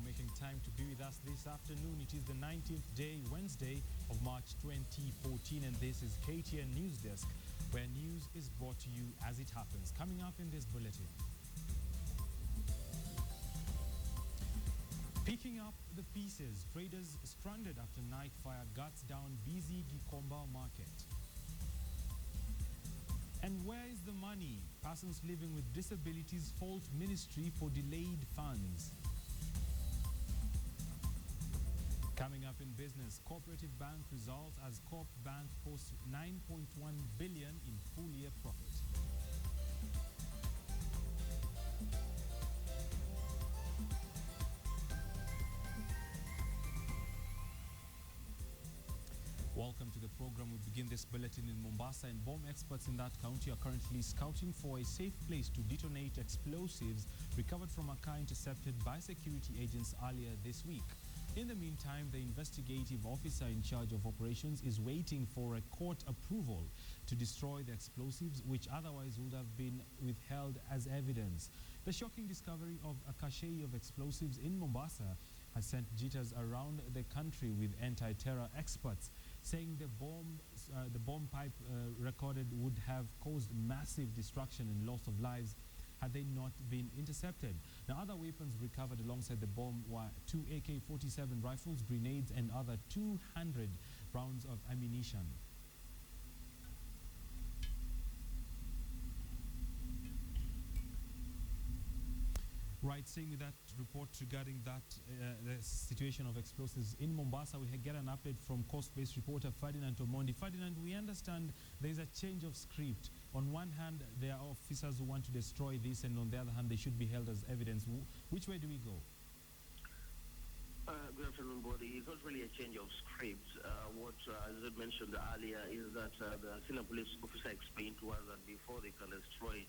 making time to be with us this afternoon. It is the 19th day, Wednesday of March 2014, and this is KTN Newsdesk, where news is brought to you as it happens. Coming up in this bulletin. Picking up the pieces, traders stranded after night fire guts down busy Gikomba market. And where is the money? Persons living with disabilities fault ministry for delayed funds. Coming up in business, Cooperative Bank results as Coop Bank posts 9.1 billion in full-year profit. Welcome to the program. We begin this bulletin in Mombasa, and bomb experts in that county are currently scouting for a safe place to detonate explosives recovered from a car intercepted by security agents earlier this week. In the meantime, the investigative officer in charge of operations is waiting for a court approval to destroy the explosives, which otherwise would have been withheld as evidence. The shocking discovery of a cache of explosives in Mombasa has sent jitters around the country, with anti-terror experts saying the bomb pipe recorded would have caused massive destruction and loss of lives had they not been intercepted. Now, other weapons recovered alongside the bomb were 2 AK-47 rifles, grenades, and other 200 rounds of ammunition. Right, same with that report regarding that the situation of explosives in Mombasa. We get an update from coast-based reporter Ferdinand Omondi. Ferdinand, we understand there is a change of script. On one hand, there are officers who want to destroy this, and on the other hand, they should be held as evidence. Which way do we go? Good afternoon, Body. It's not really a change of script. As I mentioned earlier, is that the senior police officer explained to us that before they can destroy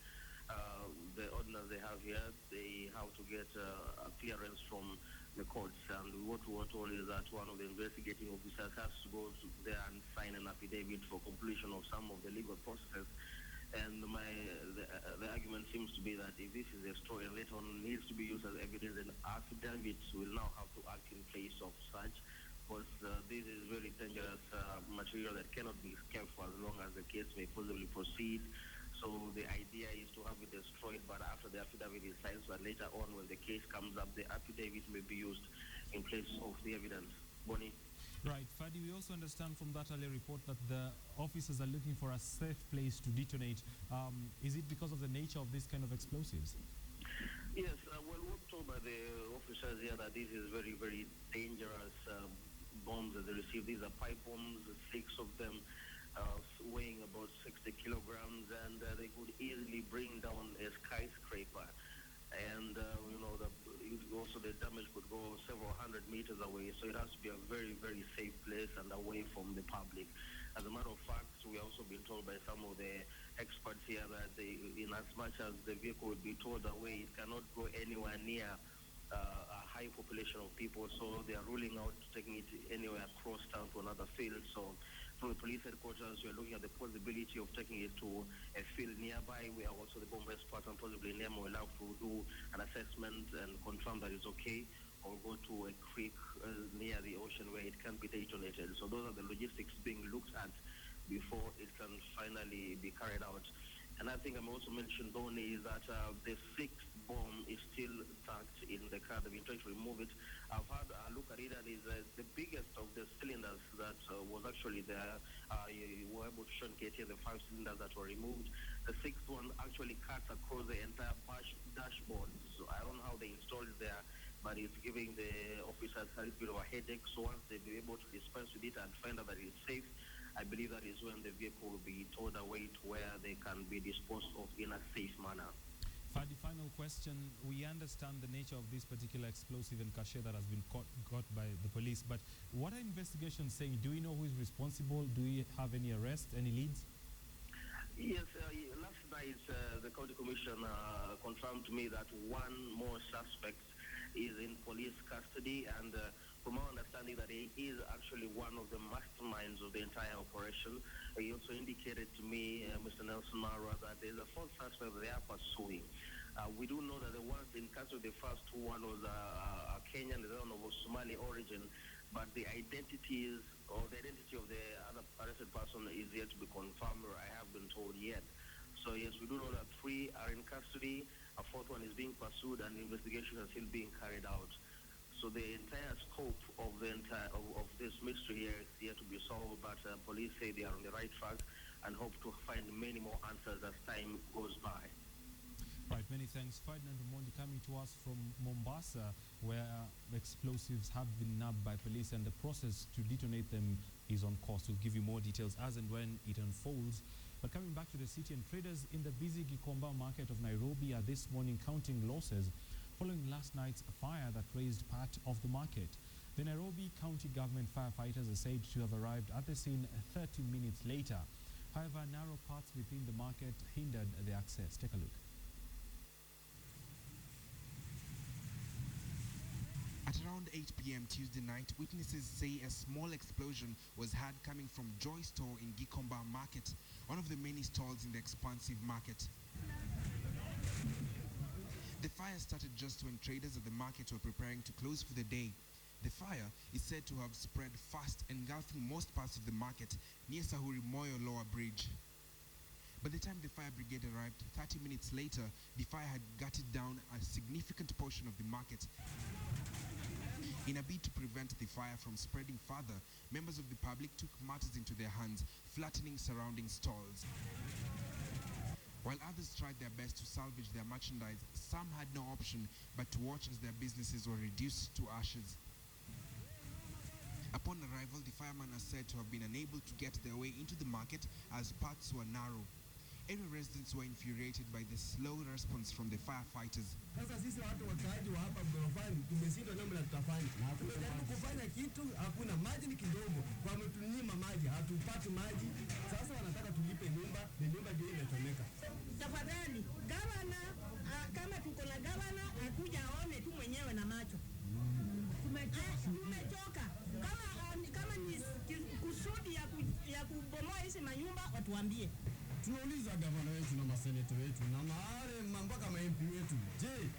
the ordinance they have here, they have to get a clearance from the courts. And what we were told is that one of the investigating officers has to go there and sign an affidavit for completion of some of the legal processes. And the argument seems to be that if this is a story and later on needs to be used as evidence, then affidavits will now have to act in place of such. Because this is very dangerous material that cannot be kept for as long as the case may possibly proceed. So the idea is to have it destroyed, but after the affidavit is signed, so that later on when the case comes up, the affidavit may be used in place of the evidence. Bonnie? Right. Fadi, we also understand from that earlier report that the officers are looking for a safe place to detonate. Is it because of the nature of this kind of explosives? Yes. Well, we're told by the officers here that this is very, very dangerous bombs that they receive. These are pipe bombs, 6 of them. Weighing about 60 kilograms, and they could easily bring down a skyscraper. And, also the damage could go several hundred meters away, so it has to be a very, very safe place and away from the public. As a matter of fact, we also been told by some of the experts here that in as much as the vehicle would be towed away, it cannot go anywhere near a high population of people, so they are ruling out taking it anywhere across town to another field. So from the police headquarters, we are looking at the possibility of taking it to a field nearby, where also the bomb experts and possibly NEMA will have to do an assessment and confirm that it's okay, or go to a creek near the ocean where it can be detonated. So those are the logistics being looked at before it can finally be carried out. And I think I'm also mentioned, Donnie, is that the 6th bomb is still tucked in the car. They've been trying to remove it. I've had a look at it, and it's the biggest of the cylinders that was actually there. You were able to show in KTN the 5 cylinders that were removed. The 6th one actually cuts across the entire dashboard. So I don't know how they installed it there, but it's giving the officers a little bit of a headache. So once they'll be able to dispense with it and find out that it's safe, I believe that is when the vehicle will be towed away to where they can be disposed of in a safe manner. Fadi, final question. We understand the nature of this particular explosive and cache that has been got by the police, but what are investigations saying? Do we know who is responsible? Do we have any arrests, any leads? Yes, last night the county commission confirmed to me that one more suspect is in police custody, and from our understanding that he is actually one of the masterminds of the entire operation. He also indicated to me, Mr. Nelson Mara, that there's a fourth suspect that they are pursuing. We do know that the ones in custody, the first one was a Kenyan, there's one of Somali origin, but the identities or the identity of the other arrested person is yet to be confirmed, or I have been told yet. So yes, we do know that 3 are in custody, a 4th one is being pursued, and the investigation is still being carried out. So the entire scope of of this mystery here is yet to be solved, but police say they are on the right track and hope to find many more answers as time goes by. Right, many thanks. Ferdinand Mondi coming to us from Mombasa, where explosives have been nabbed by police and the process to detonate them is on course. We'll give you more details as and when it unfolds. But coming back to the city, and traders in the busy Gikomba market of Nairobi are this morning counting losses following last night's fire that razed part of the market. The Nairobi County Government firefighters are said to have arrived at the scene 30 minutes later. However, narrow paths within the market hindered the access. Take a look. At around 8 p.m. Tuesday night, witnesses say a small explosion was heard coming from Joy Store in Gikomba Market, one of the many stalls in the expansive market. The fire started just when traders at the market were preparing to close for the day. The fire is said to have spread fast, engulfing most parts of the market near Sahuri Moyo Lower Bridge. By the time the fire brigade arrived, 30 minutes later, the fire had gutted down a significant portion of the market. In a bid to prevent the fire from spreading further, members of the public took matters into their hands, flattening surrounding stalls. While others tried their best to salvage their merchandise, some had no option but to watch as their businesses were reduced to ashes. Upon arrival, the firemen are said to have been unable to get their way into the market as paths were narrow. Area residents were infuriated by the slow response from the firefighters. Sasa sisi watu wakaaji wa hapa Gorofani tumeshindwa namna tutafanya. Tunajaribu kufanya kitu, hakuna maji, ni kidogo. Wametunyima maji, hatupati maji. Sasa wanataka tulipe nyumba, na nyumba ndio imechomeka. Tafadhali, gavana, kama tuko na gavana, akuja aone tu mwenyewe na macho. Tumechoka. Kama ni kusudi ya kubomoa hizi manyumba, watuambie. Tunauliza gavana wetu na maseneta wetu na mpaka ma-MP wetu. Je,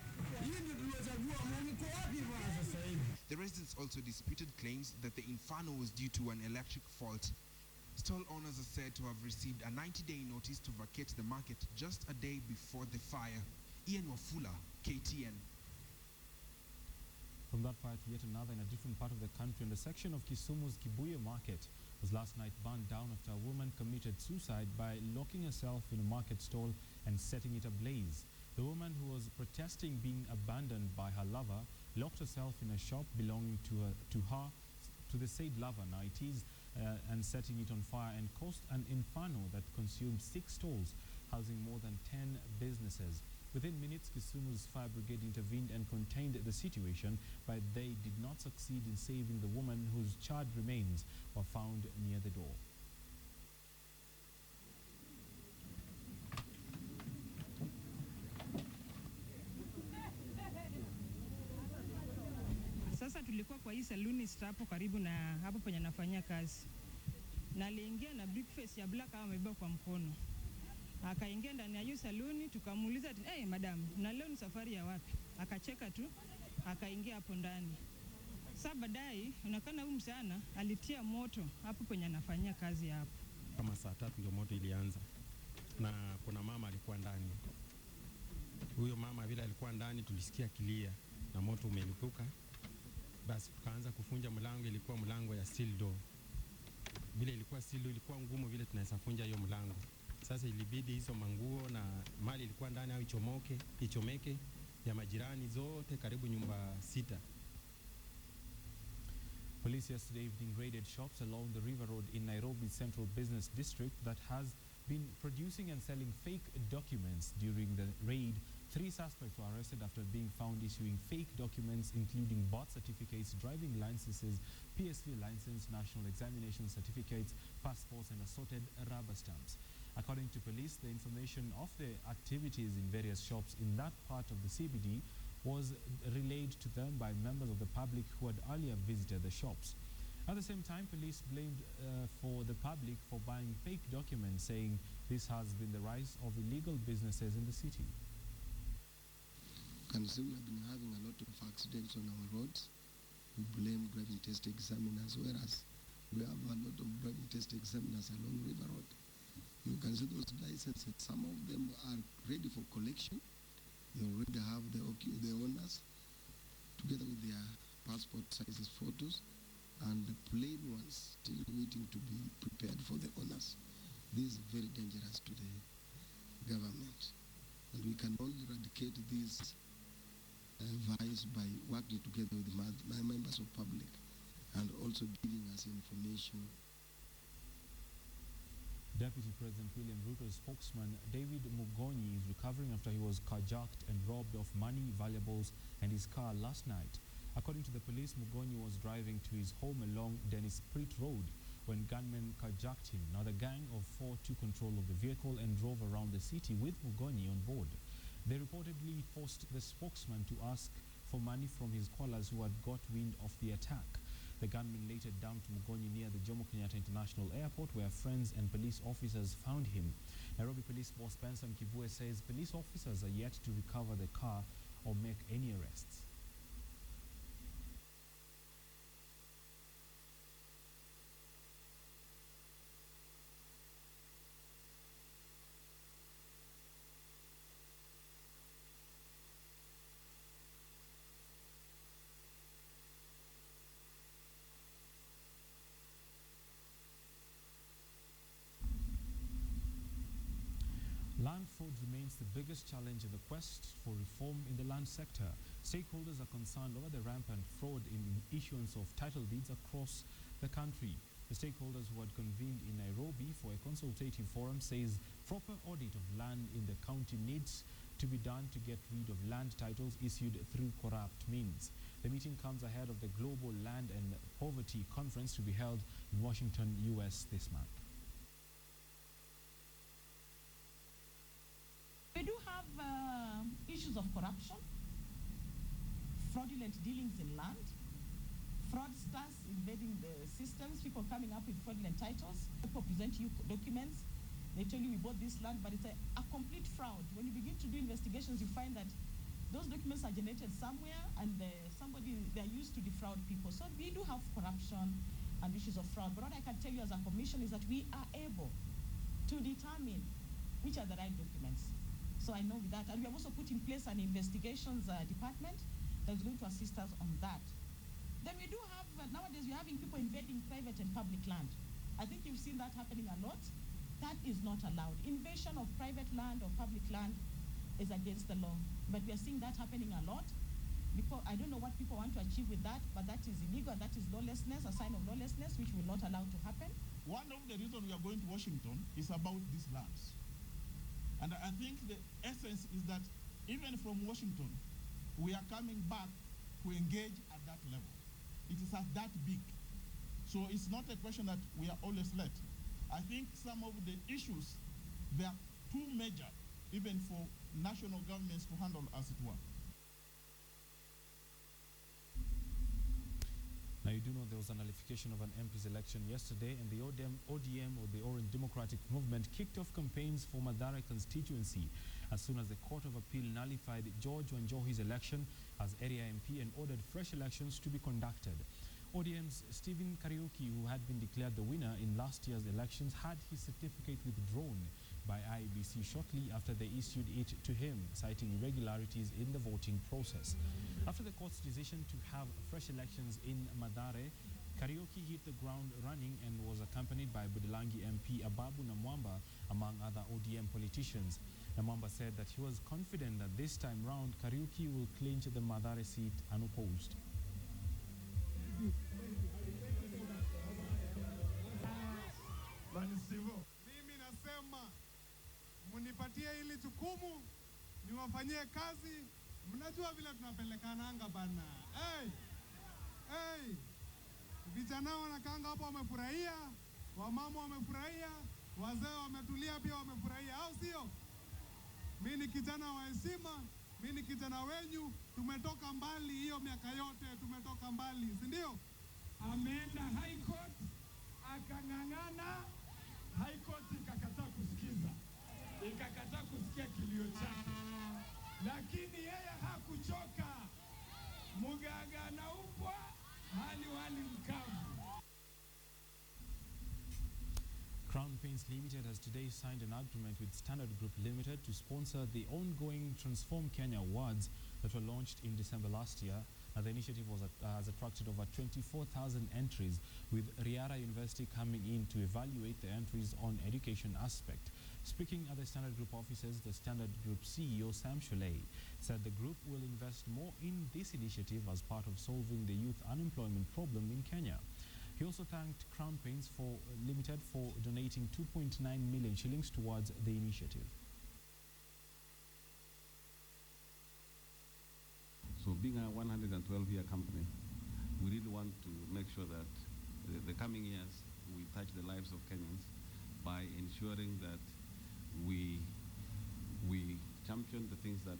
hii ndio tunachagua mko wapi bwana sasa hivi? The residents also disputed claims that the inferno was due to an electric fault. Stall owners are said to have received a 90-day notice to vacate the market just a day before the fire. Ian Wafula, KTN. From that fire to yet another in a different part of the country, in the section of Kisumu's Kibuye market was last night burned down after a woman committed suicide by locking herself in a market stall and setting it ablaze. The woman, who was protesting being abandoned by her lover, locked herself in a shop belonging to the said lover, now it is, and setting it on fire, and caused an inferno that consumed 6 stalls housing more than 10 businesses. Within minutes, Kisumu's fire brigade intervened and contained the situation, but they did not succeed in saving the woman, whose charred remains were found near the door. Sasa tulikuwa kwa hii saluni hapo karibu na hapo penye nafanyia kazi. Na aliingia na briefcase ya black kama amebeba kwa mkono. Akaingia ndani ya hiyo saluni, tukamuuliza, "Hey madam, na leo ni safari ya wapi?" Akacheka tu, akaingia hapo ndani. Sasa baadaye inaonekana huyu msichana alitia moto hapo penye anafanyia kazi hapo. Kama saa 3 ndio moto ilianza. Na kuna mama alikuwa ndani. Huyo mama vile alikuwa ndani tulisikia kilia na moto umelipuka. Basi tukaanza kufunja mlango, ilikuwa mlango ya steel door. Vile ilikuwa steel door ilikuwa ngumu vile tunaweza funja hiyo mlango. Sasa ilibidi hizo manguo na mali ilikuwa ndani au ichomeke ya majirani zote karibu nyumba 6. Police yesterday evening raided shops along the River Road in Nairobi's Central Business District that has been producing and selling fake documents. During the raid, 3 suspects were arrested after being found issuing fake documents including birth certificates, driving licenses, PSV license, national examination certificates, passports and assorted rubber stamps. According to police, the information of the activities in various shops in that part of the CBD was relayed to them by members of the public who had earlier visited the shops. At the same time, police blamed for the public for buying fake documents, saying this has been the rise of illegal businesses in the city. And so we have been having a lot of accidents on our roads, we blame driving test examiners, whereas we have a lot of driving test examiners along River Road. You can see those licenses, some of them are ready for collection. They already have the owners, together with their passport sizes photos, and the plain ones still waiting to be prepared for the owners. This is very dangerous to the government. And we can only eradicate these vice by working together with the members of public and also giving us information. Deputy President William Ruto's spokesman David Mugonyi is recovering after he was carjacked and robbed of money, valuables and his car last night. According to the police, Mugonyi was driving to his home along Dennis Pritt Road when gunmen carjacked him. Now the gang of four took control of the vehicle and drove around the city with Mugonyi on board. They reportedly forced the spokesman to ask for money from his callers who had got wind of the attack. The gunmen later dumped Mugonyi near the Jomo Kenyatta International Airport, where friends and police officers found him. Nairobi Police Boss Benson Kivue says police officers are yet to recover the car or make any arrests. Land fraud remains the biggest challenge in the quest for reform in the land sector. Stakeholders are concerned over the rampant fraud in issuance of title deeds across the country. The stakeholders who had convened in Nairobi for a consultative forum says proper audit of land in the county needs to be done to get rid of land titles issued through corrupt means. The meeting comes ahead of the Global Land and Poverty Conference to be held in Washington, US this month. We do have issues of corruption, fraudulent dealings in land, fraudsters invading the systems, people coming up with fraudulent titles. People present you documents, they tell you we bought this land, but it's a complete fraud. When you begin to do investigations, you find that those documents are generated somewhere and they're used to defraud people. So we do have corruption and issues of fraud. But what I can tell you as a commission is that we are able to determine which are the right documents. So I know with that, and we have also put in place an investigations department that is going to assist us on that. Then we do have, nowadays we're having people invading private and public land. I think you've seen that happening a lot. That is not allowed. Invasion of private land or public land is against the law. But we are seeing that happening a lot. Because I don't know what people want to achieve with that, but that is illegal, that is lawlessness, a sign of lawlessness, which will not allow to happen. One of the reasons we are going to Washington is about these lands. And I think the essence is that even from Washington, we are coming back to engage at that level. It is at that big. So it's not a question that we are always late. I think some of the issues, they are too major, even for national governments to handle, as it were. Now, you do know there was a nullification of an MP's election yesterday, and the ODM, or the Orange Democratic Movement, kicked off campaigns for Mathare constituency as soon as the Court of Appeal nullified George Wanjohi's election as area MP and ordered fresh elections to be conducted. ODM's Stephen Kariuki, who had been declared the winner in last year's elections, had his certificate withdrawn by IEBC shortly after they issued it to him, citing irregularities in the voting process. After the court's decision to have fresh elections in Mathare, Kariuki hit the ground running and was accompanied by Budalangi MP Ababu Namwamba, among other ODM politicians. Namwamba said that he was confident that this time round, Kariuki will clinch the Mathare seat unopposed. Mimi nasema munipatie hili jukumu niwafanyie kazi. Mnajua vile tunapelekananga bana. Vijana wanakaanga hapo wamefurahia, wamama wamefurahia, wazee wametulia pia wamefurahia, au sio? Mimi ni kijana wa heshima, mimi ni kijana wenyu, tumetoka mbali hiyo miaka yote, tumetoka mbali, si ndio? Ameenda High Court, akang'ang'ana, High Court ikakataa kusikiza, ikakataa kusikia kilio chake, lakini yeye hakuchoka. Airlines Limited has today signed an agreement with Standard Group Limited to sponsor the ongoing Transform Kenya Awards that were launched in December last year. The initiative has attracted over 24,000 entries, with Riara University coming in to evaluate the entries on education aspect. Speaking at the Standard Group offices, the Standard Group CEO Sam Sholei said the group will invest more in this initiative as part of solving the youth unemployment problem in Kenya. He also thanked Crown Paints Limited for donating 2.9 million shillings towards the initiative. So being a 112-year company, we really want to make sure that the coming years we touch the lives of Kenyans by ensuring that we champion the things that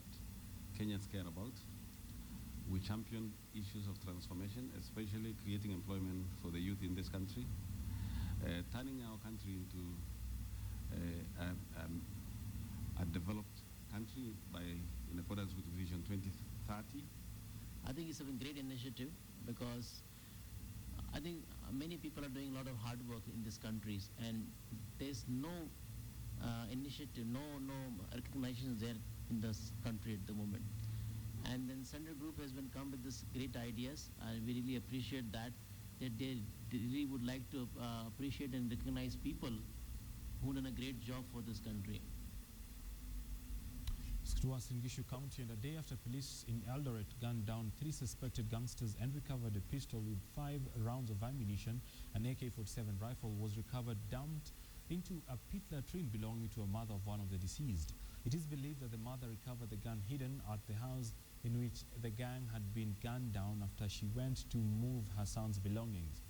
Kenyans care about. We champion issues of transformation, especially creating employment for the youth in this country, turning our country into a developed country in accordance with Vision 2030. I think it's a great initiative because I think many people are doing a lot of hard work in these countries, and there's no initiative, no recognition there in this country at the moment. And then Standard Group has been come with this great ideas, and we really appreciate that they really would like to appreciate and recognize people who done a great job for this country. To Uasin Gishu County, and a day after police in Eldoret gunned down 3 suspected gangsters and recovered a pistol with 5 rounds of ammunition, an AK-47 rifle was recovered dumped into a pit latrine belonging to a mother of one of the deceased. It is believed that the mother recovered the gun hidden at the house in which the gang had been gunned down after she went to move her son's belongings.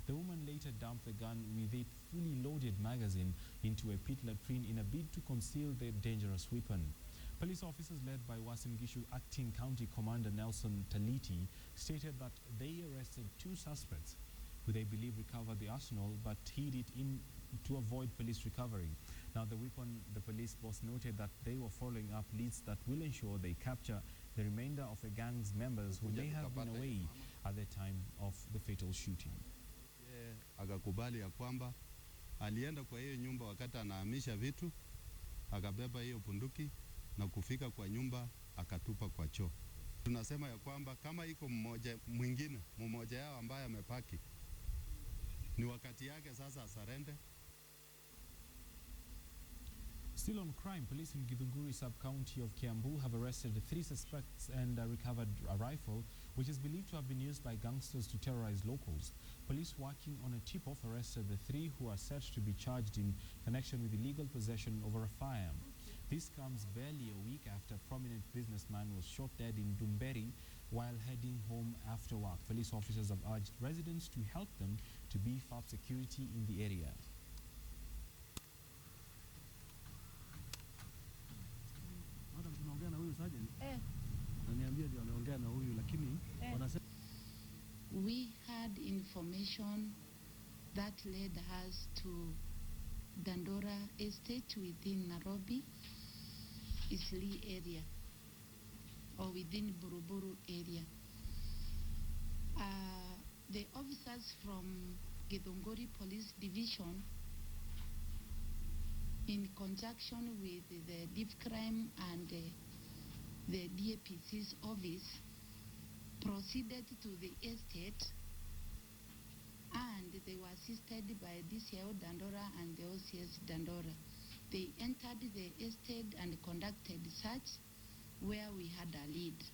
The woman later dumped the gun with a fully loaded magazine into a pit latrine in a bid to conceal the dangerous weapon. Police officers led by Uasin Gishu Acting County Commander Nelson Taliti stated that they arrested 2 suspects who they believe recovered the arsenal but hid it in to avoid police recovery. Now, the police boss noted that they were following up leads that will ensure they capture the remainder of the gang's members who may have been away at the time of the fatal shooting. Akakubali ya kwamba alienda kwa hiyo nyumba wakati anahamisha vitu, akabeba hiyo bunduki na kufika kwa nyumba akatupa kwa choo. Tunasema ya kwamba kama iko mmoja yao ambaye amepaki, ni wakati yake sasa asarende. Still on crime, police in Githunguri sub-county of Kiambu have arrested 3 suspects and recovered a rifle which is believed to have been used by gangsters to terrorize locals. Police working on a tip-off arrested the 3 who are said to be charged in connection with illegal possession over a firearm. This comes barely a week after a prominent businessman was shot dead in Dumberi while heading home after work. Police officers have urged residents to help them to beef up security in the area. We had information that led us to Dandora Estate within Nairobi, Isli area, or within Buruburu area. The officers from Githunguri Police Division, in conjunction with the Deep Crime and the DAPC's office, proceeded to the estate, and they were assisted by DCIO Dandora and the OCS Dandora. They entered the estate and conducted search where we had a lead.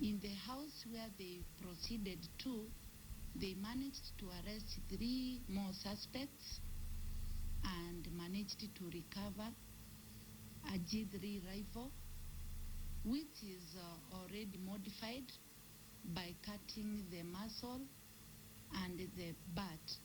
In the house where they proceeded to, they managed to arrest 3 more suspects and managed to recover a G3 rifle, which is already modified by cutting the muzzle and the butt.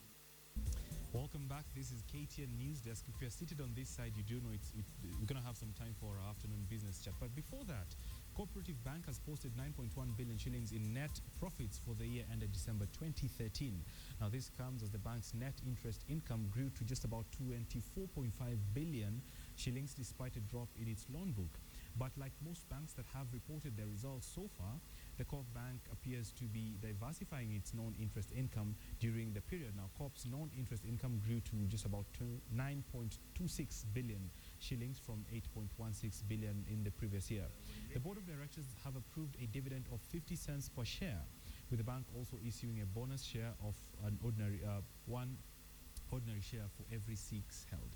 Welcome back. This is KTN Newsdesk. If you're seated on this side, you do know we're going to have some time for our afternoon business chat. But before that, Cooperative Bank has posted 9.1 billion shillings in net profits for the year ended December 2013. Now, this comes as the bank's net interest income grew to just about 24.5 billion shillings despite a drop in its loan book. But like most banks that have reported their results so far, The Co-op Bank appears to be diversifying its non-interest income during the period. Now, Co-op's non-interest income grew to just about 9.26 billion shillings from 8.16 billion in the previous year. The board of directors have approved a dividend of 50 cents per share, with the bank also issuing a bonus share of an one ordinary share for every 6 held.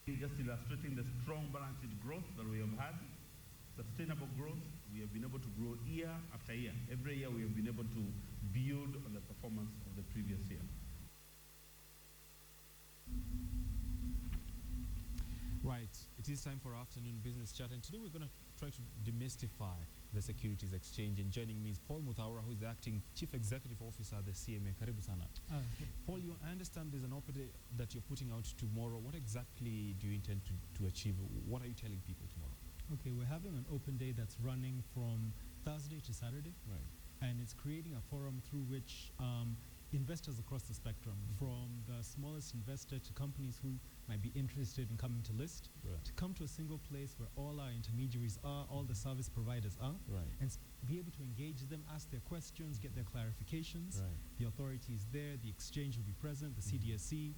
Just illustrating the strong balance sheet growth that we have had, sustainable growth. We have been able to grow year after year. Every year we have been able to build on the performance of the previous year. Right, it is time for afternoon business chat, and today we're going to try to demystify the Securities Exchange. And joining me is Paul Muthaura, who is the acting Chief Executive Officer at the CMA. Karibu sana. Paul, I understand there's an op-ed that you're putting out tomorrow. What exactly do you intend to achieve? What are you telling people tomorrow? Okay, we're having an open day that's running from Thursday to Saturday. Right. And it's creating a forum through which investors across the spectrum, from the smallest investor to companies who might be interested in coming to list, to come to a single place where all our intermediaries are, all the service providers are, and be able to engage them, ask their questions, get their clarifications. The authority is there, the exchange will be present, the CDSC,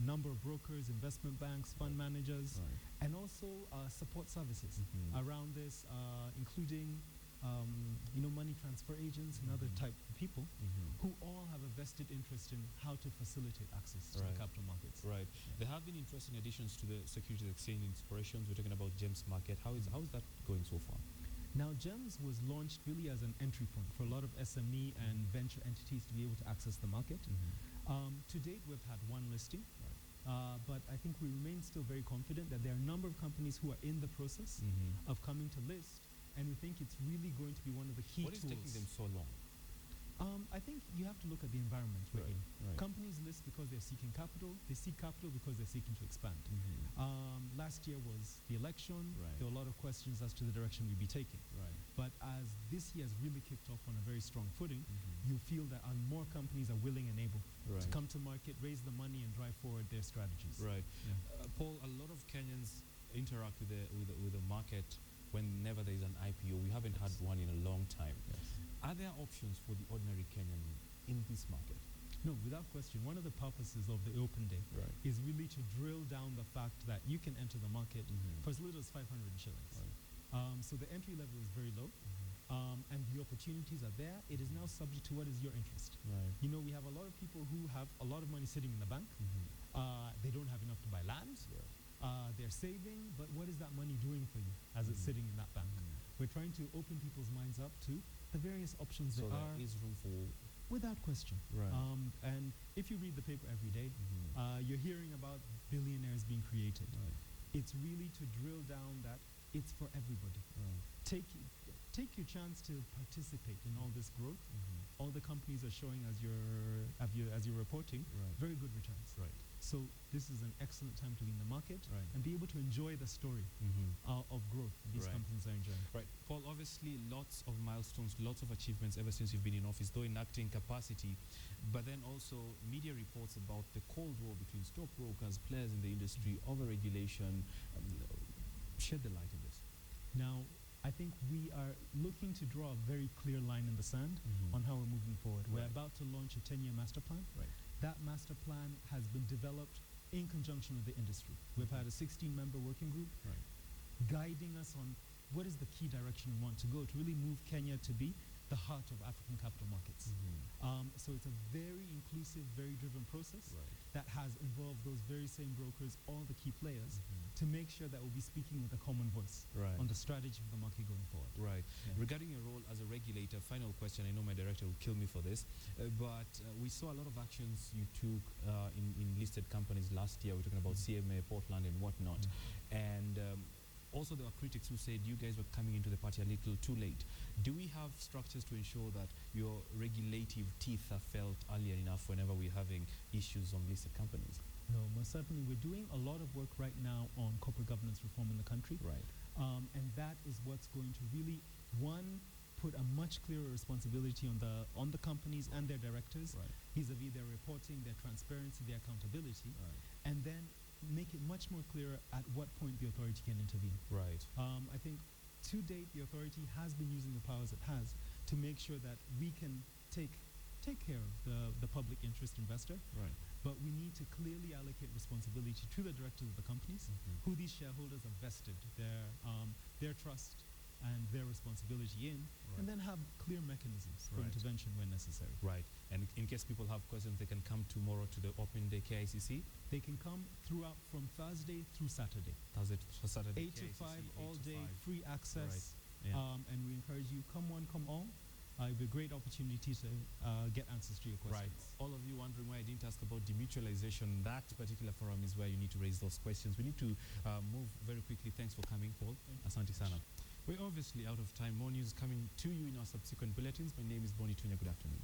number of brokers, investment banks, fund managers, and also support services around this, including money transfer agents and other type of people who all have a vested interest in how to facilitate access to the capital markets. Right. There have been interesting additions to the Securities Exchange inspirations. We're talking about GEMS Market. How is that going so far? Now, GEMS was launched really as an entry point for a lot of SME and venture entities to be able to access the market. To date, we've had one listing. But I think we remain still very confident that there are a number of companies who are in the process of coming to list. And we think it's really going to be one of the key tools. What is taking them so long? I think you have to look at the environment we're in. Companies list because they're seeking capital. They seek capital because they're seeking to expand. Last year was the election. There were a lot of questions as to the direction we'd be taking. But as this year has really kicked off on a very strong footing, you feel that more companies are willing and able to come to market, raise the money, and drive forward their strategies. Paul, a lot of Kenyans interact with the market whenever there is an IPO. We haven't had one in a long time. Are there options for the ordinary Kenyan in this market? No, without question. One of the purposes of the open day is really to drill down the fact that you can enter the market for as little as 500 shillings. So the entry level is very low, and the opportunities are there. It is now subject to what is your interest. You know, we have a lot of people who have a lot of money sitting in the bank. They don't have enough to buy land. They're saving, but what is that money doing for you as it's sitting in that bank? We're trying to open people's minds up to the various options there are. There is room for... Without question. And if you read the paper every day, you're hearing about billionaires being created. It's really to drill down that it's for everybody. Take your chance to participate in all this growth. All the companies are showing, as you're reporting, very good returns. So this is an excellent time to be in the market and be able to enjoy the story of growth these companies are enjoying. Paul, obviously lots of milestones, lots of achievements ever since you've been in office, though in acting capacity, but then also media reports about the Cold War between stockbrokers, players in the industry, overregulation. Shed the light on this. Now, I think we are looking to draw a very clear line in the sand on how we're moving forward. We're about to launch a 10-year master plan. That master plan has been developed in conjunction with the industry. We've had a 16-member working group guiding us on what is the key direction we want to go to really move Kenya to be the heart of African capital markets. So it's a very inclusive, very driven process that has involved those very same brokers, all the key players, to make sure that we'll be speaking with a common voice on the strategy of the market going forward. Regarding your role as a regulator, final question, I know my director will kill me for this, but we saw a lot of actions you took in listed companies last year. We're talking about CMA, Portland, and whatnot. And also there were critics who said you guys were coming into the party a little too late. Do we have structures to ensure that your regulative teeth are felt earlier enough whenever we're having issues on listed companies? No, most certainly. We're doing a lot of work right now on corporate governance reform in the country. And that is what's going to really, one, put a much clearer responsibility on the companies and their directors, vis-a-vis their reporting, their transparency, their accountability, and then make it much more clearer at what point the authority can intervene. I think To date, the authority has been using the powers it has to make sure that we can take care of the public interest investor. Right. But we need to clearly allocate responsibility to the directors of the companies, who these shareholders have vested their trust and their responsibility in, and then have clear mechanisms for intervention when necessary. Right. And in case people have questions, they can come tomorrow to the open day KICC. They can come throughout from Thursday through Saturday. Thursday to Saturday. 8 to 5 all day, free access. Right. Yeah. And we encourage you, come one, come all. It'll be a great opportunity to get answers to your questions. Right. All of you wondering why I didn't ask about demutualization, that particular forum is where you need to raise those questions. We need to move very quickly. Thanks for coming, Paul. Asante sana. We're obviously out of time. More news coming to you in our subsequent bulletins. My name is Bonnie Tunya. Good afternoon.